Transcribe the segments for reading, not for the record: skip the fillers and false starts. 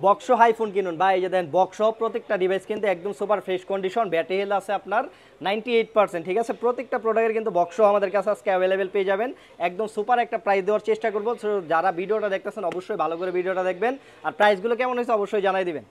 বক্সো high phone কিনুন ভাই, এই যে দেন বক্সো প্রত্যেকটা ডিভাইস কিন্তু একদম super fresh condition, battery health আছে আপনার 98%। ঠিক আছে, প্রত্যেকটা প্রোডাক্টের কিন্তু বক্সো আমাদের কাছে আজকে অ্যাভেলেবেল পেয়ে যাবেন। একদম সুপার একটা প্রাইস দেওয়ার চেষ্টা করবো। সো যারা ভিডিওটা দেখতেছেন অবশ্যই ভালো করে ভিডিওটা দেখবেন, আর প্রাইসগুলো কেমন হয়েছে অবশ্যই জানাই দিবেন।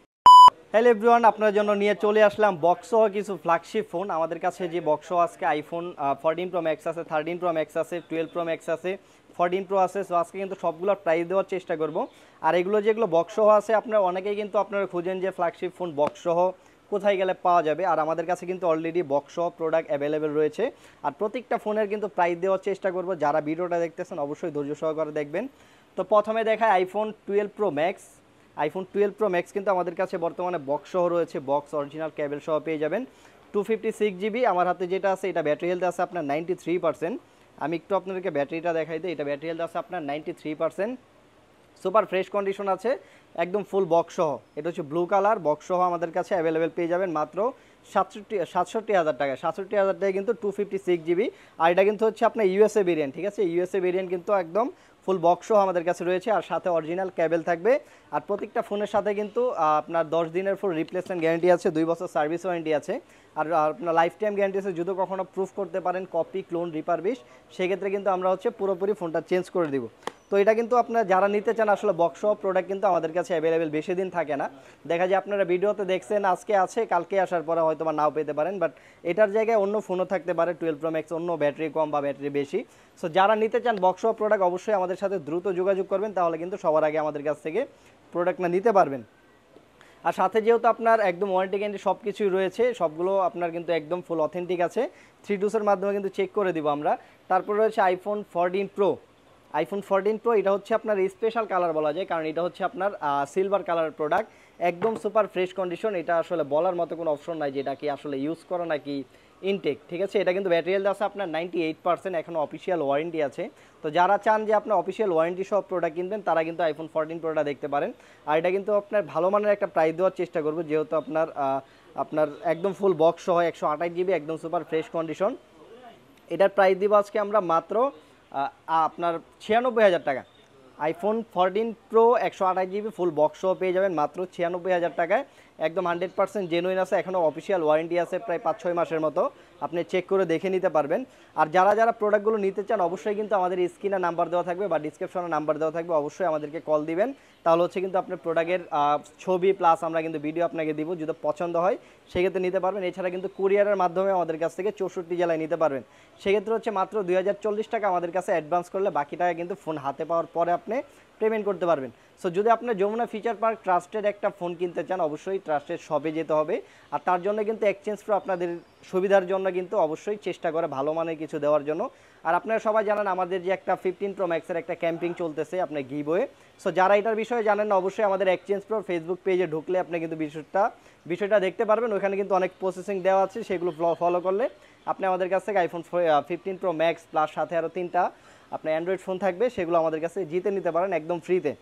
হ্যালো এভরিওয়ান, আপনার জন্য নিয়ে চলে আসলাম বক্সো কিছু ফ্ল্যাগশিপ ফোন। আমাদের কাছে যে বক্সো আজকে আইফোন 14 প্রো ম্যাক্স আছে, 13 প্রো ম্যাক্স আছে, 12 প্রো ম্যাক্স আছে, 14 প্রো আছে। সো আজকে কিন্তু সবগুলোর প্রাইস দেওয়ার চেষ্টা করব। আর এগুলো যেগুলো বক্সসহ আছে, আপনারা অনেকেই কিন্তু আপনারা খুঁজেন যে ফ্ল্যাগশিপ ফোন বক্সসহ কোথায় গেলে পাওয়া যাবে, আর আমাদের কাছে কিন্তু অলরেডি বক্সসহ প্রোডাক্ট অ্যাভেলেবেল রয়েছে। আর প্রত্যেকটা ফোনের কিন্তু প্রাইস দেওয়ার চেষ্টা করব। যারা ভিডিওটা দেখতেছেন অবশ্যই ধৈর্য সহকারে দেখবেন। তো প্রথমে দেখায় iPhone 12 pro max. IPhone 12 pro max কিন্তু আমাদের কাছে বর্তমানে বক্স সহ রয়েছে, বক্স অরিজিনাল কেবল সহ পেয়ে যাবেন। 256 জিবি আমার হাতে যেটা আছে, এটা ব্যাটারি হেলথ আছে আপনার 93%। আমি একটু আপনাদেরকে ব্যাটারিটা দেখাই দিই। এটা ব্যাটারি হেলথ আছে আপনার 93%, সুপার ফ্রেশ কন্ডিশন আছে, একদম ফুল বক্স সহ। এটা হচ্ছে ব্লু কালার, বক্স সহ আমাদের কাছে অ্যাভেলেবেল পেয়ে যাবেন মাত্র 67,000 টাকা। 67,000 টাকায় কিন্তু 256 জিবি। আর এটা কিন্তু হচ্ছে আপনার ইউএসএ ভেরিয়েন্ট। ঠিক আছে, ইউএসএ ভেরিয়েন্ট কিন্তু একদম ফুল বক্স সহ আমাদের কাছে রয়েছে, আর সাথে অরিজিনাল কেবল থাকবে। আর প্রত্যেকটা ফোনের সাথে কিন্তু আপনার 10 দিনের ফুল রিপ্লেসমেন্ট গ্যারান্টি আছে, 2 বছর সার্ভিস ওয়ারেন্টি আছে। আর আপনার লাইফ টাইম গ্যারান্টি আছে, যদি কখনো প্রুফ করতে পারেন কপি, ক্লোন, রিপারবিশ, সেক্ষেত্রে কিন্তু আমরা হচ্ছে পুরোপুরি ফোনটা চেঞ্জ করে দিব। তো এটা কিন্তু আপনারা যারা নিতে চান, আসলে বক্স প্রোডাক্ট কিন্তু আমাদের কাছে অ্যাভেলেবেল বেশি দিন থাকে না। দেখা যায় আপনারা ভিডিওতে দেখছেন আজকে আছে, কালকে আসার পরে হয়তো বা নাও পেতে পারেন, বাট এটার জায়গায় অন্য ফোনও থাকতে পারে 12 প্রো ম্যাক্স, অন্য ব্যাটারি কম বা ব্যাটারি বেশি। সো যারা নিতে চান বক্স প্রোডাক্ট অবশ্যই আমাদের সাথে দ্রুত যোগাযোগ করবেন, তাহলে কিন্তু সবার আগে আমাদের কাছ থেকে প্রোডাক্টটা নিতে পারবেন। আর সাথে যেহেতু আপনার একদম ওয়ারেন্টি গ্যারান্টি সব কিছুই রয়েছে, সবগুলো আপনার কিন্তু একদম ফুল অথেন্টিক আছে, 3 ডোজের মাধ্যমে কিন্তু চেক করে দিব আমরা। তারপর রয়েছে আইফোন 14 প্রো। আইফোন 14 প্রো এটা হচ্ছে আপনার স্পেশাল কালার বলা যায়, কারণ এটা হচ্ছে আপনার সিলভার কালার প্রোডাক্ট, একদম সুপার ফ্রেশ কন্ডিশন। এটা আসলে বলার মতো কোনো অপশন নাই যে এটা কি আসলে ইউজ করা নাকি ইনটেক। ঠিক আছে, এটা কিন্তু ব্যাটারি হেলথ আছে আপনার 98%, এখনও অফিসিয়াল ওয়ারেন্টি আছে। তো যারা চান যে আপনার অফিসিয়াল ওয়ারেন্টি সব প্রোডাক্ট কিনবেন, তারা কিন্তু আইফোন 14 প্রোটা দেখতে পারেন। আর এটা কিন্তু আপনার ভালো মানের একটা প্রাইস দেওয়ার চেষ্টা করবো, যেহেতু আপনার আপনার একদম ফুল বক্স সহ 128 জিবি একদম সুপার ফ্রেশ কন্ডিশন। এটার প্রাইস দিব আজকে আমরা মাত্র আপনার 96,000 টাকা। IPhone 14 pro 128 GB full box সহ পেয়ে যাবেন মাত্র 96,000 টাকায়। একদম 100% জেনুইন আছে, এখনও অফিসিয়াল ওয়ারেন্টি আছে প্রায় 5-6 মাসের মতো, আপনি চেক করে দেখে নিতে পারবেন। আর যারা যারা প্রোডাক্টগুলো নিতে চান অবশ্যই কিন্তু আমাদের স্ক্রিনে নাম্বার দেওয়া থাকবে বা ডিসক্রিপশনে নাম্বার দেওয়া থাকবে, অবশ্যই আমাদেরকে কল দিবেন। তাহলে হচ্ছে কিন্তু আপনার প্রোডাক্টের ছবি প্লাস আমরা কিন্তু ভিডিও আপনাকে দিব, যদি পছন্দ হয় সেক্ষেত্রে নিতে পারবেন। এছাড়া কিন্তু কুরিয়ারের মাধ্যমে আমাদের কাছ থেকে 64 জেলায় নিতে পারবেন। সেক্ষেত্রে হচ্ছে মাত্র 2040 টাকা আমাদের কাছে অ্যাডভান্স করলে বাকি টাকা কিন্তু ফোন হাতে পাওয়ার পরে আপনি পেমেন্ট করতে পারবেন। সো যদি আপনি যমুনা ফিচার পার্ক ট্রাস্টেড একটা ফোন কিনতে চান, অবশ্যই ট্রাস্টেড শপে যেতে হবে। আর তার জন্য কিন্তু এক্সচেঞ্জ প্রো আপনাদের সুবিধার জন্য কিন্তু অবশ্যই চেষ্টা করে ভালো মানের কিছু দেওয়ার জন্য। আর আপনারা সবাই জানেন আমাদের যে একটা 15 প্রো ম্যাক্সের একটা ক্যাম্পিং চলতেছে আপনার গিভওয়ে। সো যারা এটার বিষয়ে জানেন না, অবশ্যই আমাদের এক্সচেঞ্জ প্রো ফেসবুক পেজে ঢুকলে আপনি কিন্তু বিষয়টা দেখতে পারবেন। ওখানে কিন্তু অনেক প্রসেসিং দেওয়া আছে, সেগুলো ফলো করলে আপনি আমাদের কাছ থেকে আইফোন 15 প্রো ম্যাক্স প্লাস সাথে আরও 3টা আপনার অ্যান্ড্রয়েড ফোন থাকবে, সেগুলো আমাদের কাছে জিতে নিতে পারেন একদম ফ্রিতে।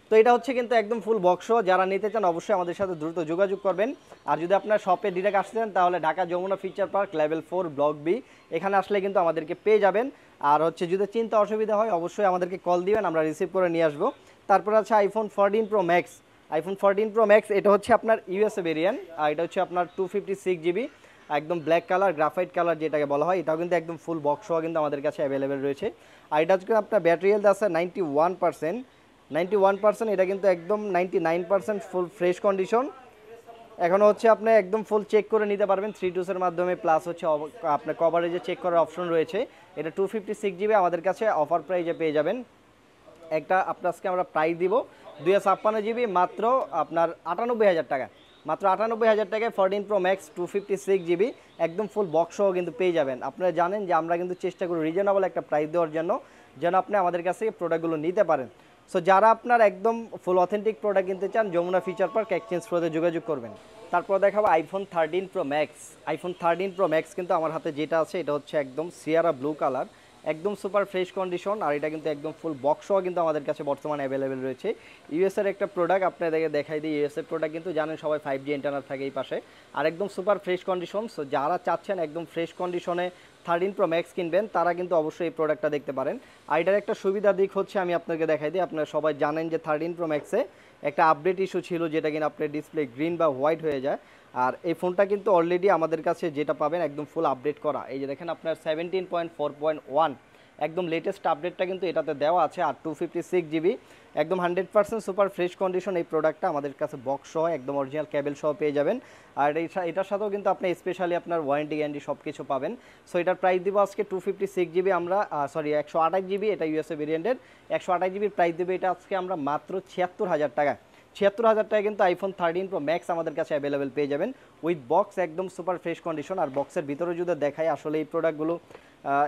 তো এটা হচ্ছে কিন্তু একদম ফুল বক্স, যারা নিতে চান অবশ্যই আমাদের সাথে দ্রুত যোগাযোগ করবেন। আর যদি আপনার শপে ডিরেক্ট আসতে চান, তাহলে Dhaka Jamuna future park level 4 block B, এখানে আসলে কিন্তু আমাদেরকে পেয়ে যাবেন। আর হচ্ছে যদি চিন্তা অসুবিধা হয় অবশ্যই আমাদেরকে কল দিবেন, আমরা রিসিভ করে নিয়ে আসবো। তারপর আছে iPhone 14 pro max. IPhone 14 pro max এটা হচ্ছে আপনার ইউএসএ ভেরিয়েন্ট, আর এটা হচ্ছে আপনার 256 জিবি একদম ব্ল্যাক কালার, গ্রাফাইট কালার যেটাকে বলা হয়, এটাও কিন্তু একদম ফুল বক্স কিন্তু আমাদের কাছে অ্যাভেলেবেল রয়েছে। আর এটা হচ্ছে আপনার ব্যাটারি হেলথ আছে 91%। এটা কিন্তু একদম 99% ফুল ফ্রেশ কন্ডিশন। এখনও হচ্ছে আপনি একদম ফুল চেক করে নিতে পারবেন 3 ডোজের মাধ্যমে, প্লাস হচ্ছে আপনার কভারেজে চেক করার অপশন রয়েছে। এটা 256 জিবি আমাদের কাছে অফার প্রাইজে পেয়ে যাবেন। একটা আপনাকে আমরা প্রাইস দিব 256 জিবি মাত্র আপনার 98,000 টাকা। মাত্র 98,000 টাকায় 14 প্রো ম্যাক্স 256 জিবি একদম ফুল বক্সও কিন্তু পেয়ে যাবেন। আপনারা জানেন যে আমরা কিন্তু চেষ্টা করি রিজনেবল একটা প্রাইস দেওয়ার জন্য, যেন আপনি আমাদের কাছ থেকে প্রোডাক্টগুলো নিতে পারেন। সো যারা আপনার একদম ফুল অথেন্টিক প্রোডাক্ট কিনতে চান, যমুনা ফিচার পার্ক এক্সচেঞ্জ প্রোতে যোগাযোগ করবেন। তারপর দেখাবো iPhone 13 pro max. IPhone 13 pro max কিন্তু আমার হাতে যেটা আছে, এটা হচ্ছে একদম সিয়ারা ব্লু কালার, একদম সুপার ফ্রেশ কন্ডিশন। আর এটা কিন্তু একদম ফুল বক্সও কিন্তু আমাদের কাছে বর্তমানে অ্যাভেলেবেল রয়েছে। ইউএসের একটা প্রোডাক্ট আপনাদেরকে দেখাই দিই। ইউএসের প্রোডাক্ট কিন্তু জানেন সবাই 5G ইন্টারনেট থাকে এই পাশে, আর একদম সুপার ফ্রেশ কন্ডিশন। সো যারা চাচ্ছেন একদম ফ্রেশ কন্ডিশনে 13 প্রো ম্যাক্স কিনবেন, তারা কিন্তু অবশ্যই এই প্রোডাক্টটা দেখতে পারেন। আর এটার একটা সুবিধা দিক হচ্ছে আমি আপনাকে দেখাই দিই। আপনারা সবাই জানেন যে 13 প্রো ম্যাক্সে একটা আপডেট ইস্যু ছিল, যেটা কিনা আপনার ডিসপ্লে গ্রিন বা হোয়াইট হয়ে যায়। আর এই ফোনটা কিন্তু অলরেডি আমাদের কাছে যেটা পাবেন একদম ফুল আপডেট করা। এই যে দেখেন আপনার 17.4.1 একদম লেটেস্ট আপডেটটা কিন্তু এটাতে দেওয়া আছে। আর 256 GB একদম 100% সুপার ফ্রেশ কন্ডিশন এই প্রোডাক্টটা আমাদের কাছে বক্স সহ একদম অরিজিনাল কেবল সহ পেয়ে যাবেন। আর এটার সাথেও কিন্তু আপনি স্পেশালি আপনার ওয়ারেন্টি গ্যারান্টি সব কিছু পাবেন। সো এটার প্রাইস দিব আজকে 256 GB, আমরা সরি 128 GB, এটা ইউএসএ ভেরিয়েন্টের 128 GB প্রাইস দেবে এটা আজকে আমরা মাত্র 76,000 টাকা। 76,000 টাকায় কিন্তু আইফোন 13 প্রো ম্যাক্স আমাদের কাছে অ্যাভেলেবেল পেয়ে যাবেন উইথ বক্স, একদম সুপার ফ্রেশ কন্ডিশন। আর বক্সের ভিতরে যদি দেখাই আসলে এই প্রোডাক্টগুলো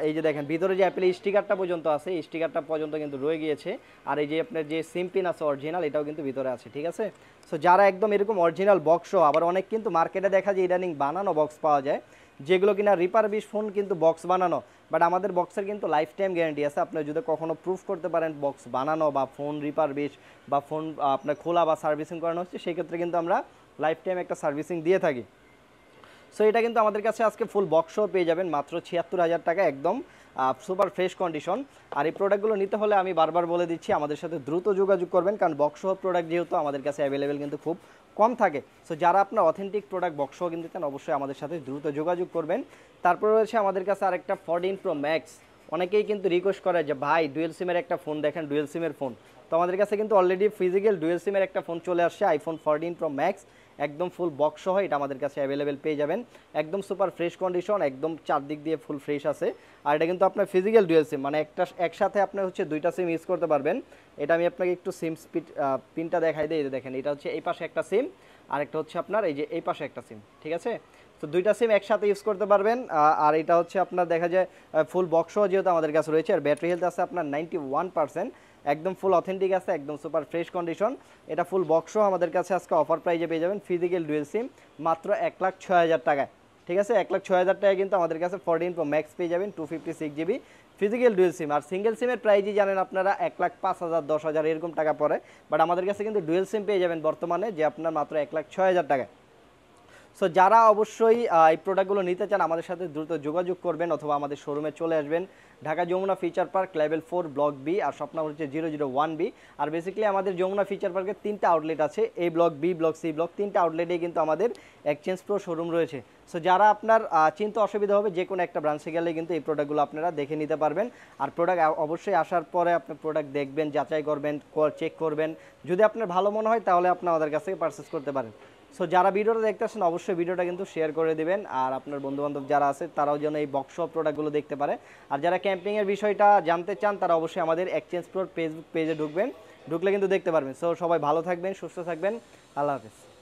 এই যে দেখেন ভিতরে যে অ্যাপেল স্টিকারটা পর্যন্ত আছে, এই স্টিকারটা পর্যন্ত কিন্তু রয়ে গিয়েছে। আর এই যে আপনার যে সিম পিন আছে অরিজিনাল, এটাও কিন্তু ভিতরে আছে, ঠিক আছে। সো যারা একদম এরকম অরিজিনাল বক্স, আবার অনেক কিন্তু মার্কেটে দেখা যায় ইদানিং বানানো বক্স পাওয়া যায়, যেগুলো কিনা রিপারবিশ ফোন কিন্তু বক্স বানানো, বাট আমাদের বক্সের কিন্তু লাইফ টাইম গ্যারান্টি আছে। আপনি যদি কখনো প্রুফ করতে পারেন বক্স বানানো বা ফোন রিপারবিশ বা ফোন আপনার খোলা বা সার্ভিসিং করানো হচ্ছে, সেই ক্ষেত্রে কিন্তু আমরা লাইফ টাইম একটা সার্ভিসিং দিয়ে থাকি। সো এটা কিন্তু আমাদের কাছে আজকে ফুল বক্সও পেয়ে যাবেন মাত্র 76,000 টাকা, একদম সুপার ফ্রেশ কন্ডিশন। আর এই প্রোডাক্টগুলো নিতে হলে আমি বারবার বলে দিচ্ছি আমাদের সাথে দ্রুত যোগাযোগ করবেন, কারণ বক্সসহ প্রোডাক্ট যেহেতু আমাদের কাছে অ্যাভেলেবেল কিন্তু খুব কম থাকে। সো যারা আপনার অথেন্টিক প্রোডাক্ট বক্সসহ কিনতে চান অবশ্যই আমাদের সাথে দ্রুত যোগাযোগ করবেন। তারপরে রয়েছে আমাদের কাছে আরেকটা 14 প্রো ম্যাক্স। অনেকেই কিন্তু রিকোয়েস্ট করে যে ভাই ডুয়েল সিমের একটা ফোন দেখেন, ডুয়েল সিমের ফোন। তো আমাদের কাছে কিন্তু অলরেডি ফিজিক্যাল ডুয়েল সিমের একটা ফোন চলে আসছে, আইফোন 14 প্রো ম্যাক্স, একদম ফুল বক্স সহ এটা আমাদের কাছে অ্যাভেলেবেল পেয়ে যাবেন, একদম সুপার ফ্রেশ কন্ডিশন, একদম চারদিক দিয়ে ফুল ফ্রেশ আছে। আর এটা কিন্তু আপনার ফিজিক্যাল ডুয়েল সিম, মানে একসাথে আপনি হচ্ছে দুইটা সিম ইউজ করতে পারবেন। এটা আমি আপনাকে একটু সিম স্পিড পিনটা দেখাই দিই, দেখেন এটা হচ্ছে এই পাশে একটা সিম, আর একটা হচ্ছে আপনার এই যে এই পাশে একটা সিম, ঠিক আছে। তো দুইটা সিম একসাথে ইউজ করতে পারবেন। আর এটা হচ্ছে আপনার দেখা যায় ফুল বক্স সহ যেহেতু আমাদের কাছে রয়েছে। আর ব্যাটারি হেলথ আছে আপনার 91%, একদম ফুল অথেন্টিক আছে, একদম সুপার ফ্রেশ কন্ডিশন। এটা ফুল বক্সও আমাদের কাছে আজকে অফার প্রাইজে পেয়ে যাবেন ফিজিক্যাল ডুয়েল সিম মাত্র 1,06,000 টাকায়, ঠিক আছে। 1,06,000 টাকায় কিন্তু আমাদের কাছে 14 প্রো ম্যাক্স পেয়ে যাবেন 256 GB ফিজিক্যাল ডুয়েল সিম। আর সিঙ্গেল সিমের প্রাইজই জানেন আপনারা 1,05,000 10,000 এরকম টাকা পড়ে, বাট আমাদের কাছে কিন্তু ডুয়েল সিম পেয়ে যাবেন বর্তমানে যে আপনার মাত্র 1,06,000 টাকায়। সো যারা অবশ্যই এই প্রোডাক্টগুলো নিতে চান আমাদের সাথে দ্রুত যোগাযোগ করবেন, অথবা আমাদের শোরুমে চলে আসবেন, Dhaka Jamuna future park level 4 block B, আর শপ নাম্বার হচ্ছে 001B। আর বেসিক্যালি আমাদের যমুনা ফিচার পার্কের 3টা আউটলেট আছে, A block, B block, C block, 3টা আউটলেটেই কিন্তু আমাদের এক্সচেঞ্জ প্রো শোরুম রয়েছে। সো যারা আপনার চিন্তা অসুবিধা হবে যে কোনো একটা ব্রাঞ্চে গেলে কিন্তু এই প্রোডাক্টগুলো আপনারা দেখে নিতে পারবেন। আর প্রোডাক্ট অবশ্যই আসার পরে আপনি প্রোডাক্ট দেখবেন, যাচাই করবেন, চেক করবেন, যদি আপনার ভালো মনে হয় তাহলে আপনি আমাদের কাছ থেকে পারচেস করতে পারেন। সো যারা ভিডিওটা দেখতেছেন অবশ্যই ভিডিওটা কিন্তু শেয়ার করে দিবেন, আর আপনার বন্ধুবান্ধব যারা আছে তারাও যেন এই বক্স প্রোডাক্টগুলো দেখতে পারে। আর যারা ক্যাম্পিংয়ের বিষয়টা জানতে চান তারা অবশ্যই আমাদের এক্সচেঞ্জ প্রোর ফেসবুক পেজে ঢুকবেন, ঢুকলে কিন্তু দেখতে পারবেন। সো সবাই ভালো থাকবেন, সুস্থ থাকবেন, আল্লাহ হাফেজ।